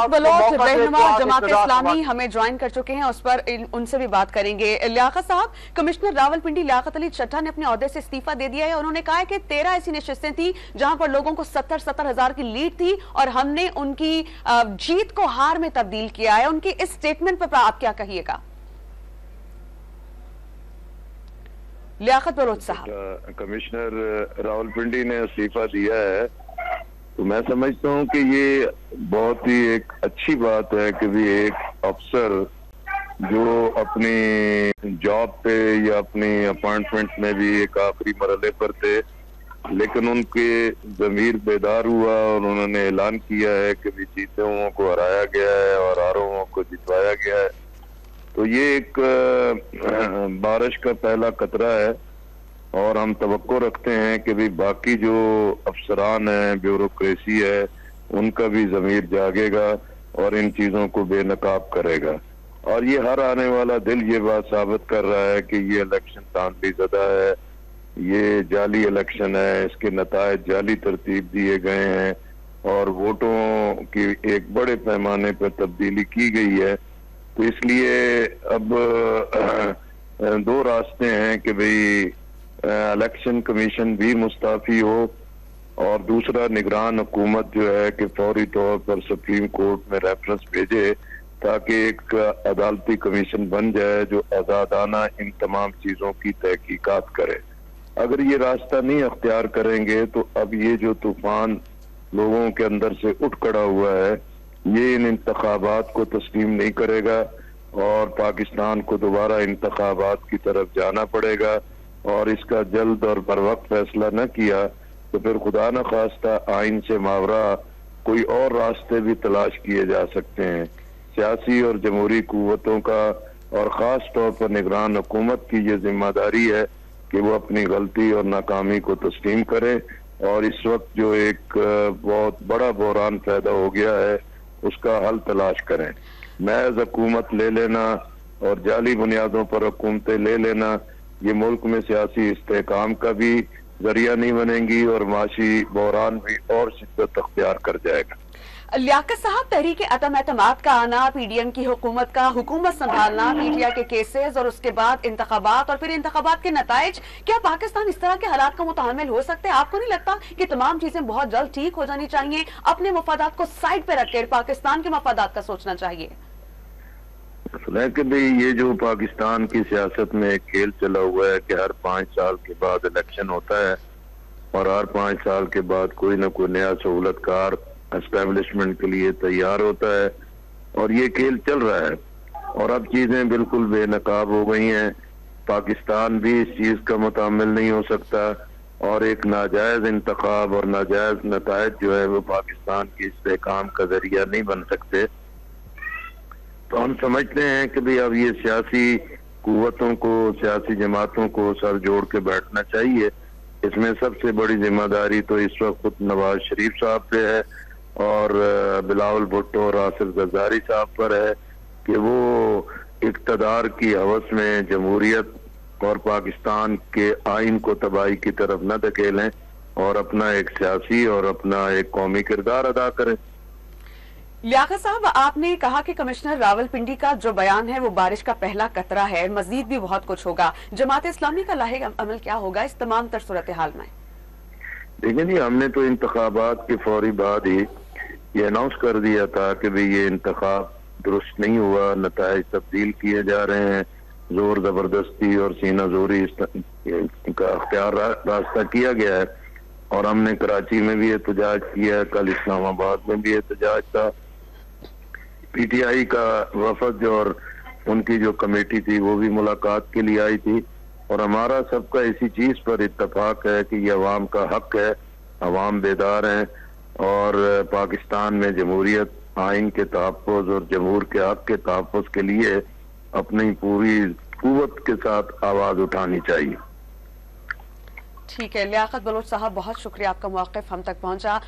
Liaquat Bloch रहनुमा जमात इस्लामी हमें join कर चुके हैं, उस पर उनसे भी बात करेंगे। लियाकत साहब, कमिश्नर रावलपिंडी लियाकत अली चड्ढा ने अपने ओहदे से इस्तीफा दे दिया है। उन्होंने कहा है कि 13 ऐसी नशिस्तें थी जहां पर लोगों को 70-70 हजार की लीड थी और हमने उनकी जीत को हार में तब्दील किया है। उनकी इस स्टेटमेंट पर आप क्या कहिएगा? लियाकत बलोच साहब, कमिश्नर रावलपिंडी ने इस्तीफा दिया है तो मैं समझता हूं कि ये बहुत ही एक अच्छी बात है कि भी एक अफसर जो अपनी जॉब पे या अपनी अपॉइंटमेंट में भी एक आखिरी मरहले पर थे, लेकिन उनके ज़मीर बेदार हुआ और उन्होंने ऐलान किया है कि भी जीते हुओं को हराया गया है और हारे हुओं को जितवाया गया है। तो ये एक बारिश का पहला कतरा है और हम तवक्को रखते हैं कि भी बाकी जो अफसरान हैं, ब्यूरोक्रेसी है, उनका भी ज़मीर जागेगा और इन चीज़ों को बेनकाब करेगा। और ये हर आने वाला दिल ये बात साबित कर रहा है कि ये इलेक्शन तानबी ज़दा है, ये जाली इलेक्शन है, इसके नतायज जाली तरतीब दिए गए हैं और वोटों की एक बड़े पैमाने पर तब्दीली की गई है। तो इसलिए अब दो रास्ते हैं कि भाई इलेक्शन कमीशन भी मुस्ताफी हो और दूसरा निगरान हुकूमत जो है कि फौरी तौर पर सुप्रीम कोर्ट में रेफरेंस भेजे ताकि एक अदालती कमीशन बन जाए जो आज़ादाना इन तमाम चीज़ों की तहकीकात करे। अगर ये रास्ता नहीं अख्तियार करेंगे तो अब ये जो तूफान लोगों के अंदर से उठ खड़ा हुआ है, ये इन इंतखाबात को तस्लीम नहीं करेगा और पाकिस्तान को दोबारा इंतखाबात की तरफ जाना पड़ेगा और इसका जल्द और बर वक्त फैसला न किया तो फिर खुदा न खास्ता आइन से मावरा कोई और रास्ते भी तलाश किए जा सकते हैं। सियासी और जमहूरी कुव्वतों का और ख़ास तौर पर निगरान हुकूमत की ये जिम्मेदारी है कि वो अपनी गलती और नाकामी को तस्लीम करें और इस वक्त जो एक बहुत बड़ा बहरान पैदा हो गया है उसका हल तलाश करें। महज हुकूमत ले लेना और जाली बुनियादों पर हुकूमतें ले लेना ये मुल्क में सियासी इस्तेहकाम का भी जरिया नहीं बनेंगी और माशी बहरान भी और शिद्दत अख्तियार कर जाएगा। लियाकत साहब, तहरीक अदम एतमाद का आना, पीडीएम की हुकूमत का हुकूमत संभालना, पीटीआई के केसेस और उसके बाद इंतखाबात और फिर इंतखाबात के नताइज, क्या पाकिस्तान इस तरह के हालात का मुतहम्मिल हो सकते हैं? आपको नहीं लगता कि तमाम चीजें बहुत जल्द ठीक हो जानी चाहिए? अपने मफादात को साइड पे रखकर पाकिस्तान के मफादात का सोचना चाहिए। कि भाई ये जो पाकिस्तान की सियासत में एक खेल चला हुआ है कि हर 5 साल के बाद इलेक्शन होता है और हर 5 साल के बाद कोई ना कोई नया सहूलतकार एस्टेब्लिशमेंट के लिए तैयार होता है और ये खेल चल रहा है और अब चीजें बिल्कुल बेनकाब हो गई हैं। पाकिस्तान भी इस चीज का मुतामिल नहीं हो सकता और एक नाजायज इंतखाब और नाजायज नतायज जो है वो पाकिस्तान की इस्तेहकाम का जरिया नहीं बन सकते। तो हम समझते हैं कि भाई अब ये सियासी कुव्वतों को, सियासी जमातों को सर जोड़ के बैठना चाहिए। इसमें सबसे बड़ी जिम्मेदारी तो इस वक्त खुद नवाज शरीफ साहब पे है और बिलावल भुट्टो और आसिफ जरदारी साहब पर है कि वो इक़्तिदार की हवस में जमहूरियत और पाकिस्तान के आइन को तबाही की तरफ न धकेलें और अपना एक सियासी और अपना एक कौमी किरदार अदा करें। लियाकत साहब, आपने कहा कि कमिश्नर रावलपिंडी का जो बयान है वो बारिश का पहला कतरा है, मजीद भी बहुत कुछ होगा। जमात इस्लामी का लाहे अमल क्या होगा इस तमाम तर सूरत हाल में? देखिए जी, हमने तो इंतखाबात के फौरी बाद ही ये अनाउंस कर दिया था कि भाई ये इंतखाब दुरुस्त नहीं हुआ, नताइज तब्दील किए जा रहे हैं, जोर जबरदस्ती और सीना जोरी का अख्तियार रास्ता किया गया है और हमने कराची में भी एहतजाज किया है, कल इस्लामाबाद में भी एहतजाज था। पीटीआई का वफद और उनकी जो कमेटी थी वो भी मुलाकात के लिए आई थी और हमारा सबका इसी चीज पर इत्तफाक है कि ये अवाम का हक है, अवाम बेदार हैं और पाकिस्तान में जमहूरियत, आइन के तहफ़्फ़ुज़ और जमहूर के हक के तहफ़्फ़ुज़ के लिए अपनी पूरी कुव्वत के साथ आवाज उठानी चाहिए। ठीक है लियाकत बलोच साहब, बहुत शुक्रिया, आपका मौक़िफ़ हम तक पहुंचा।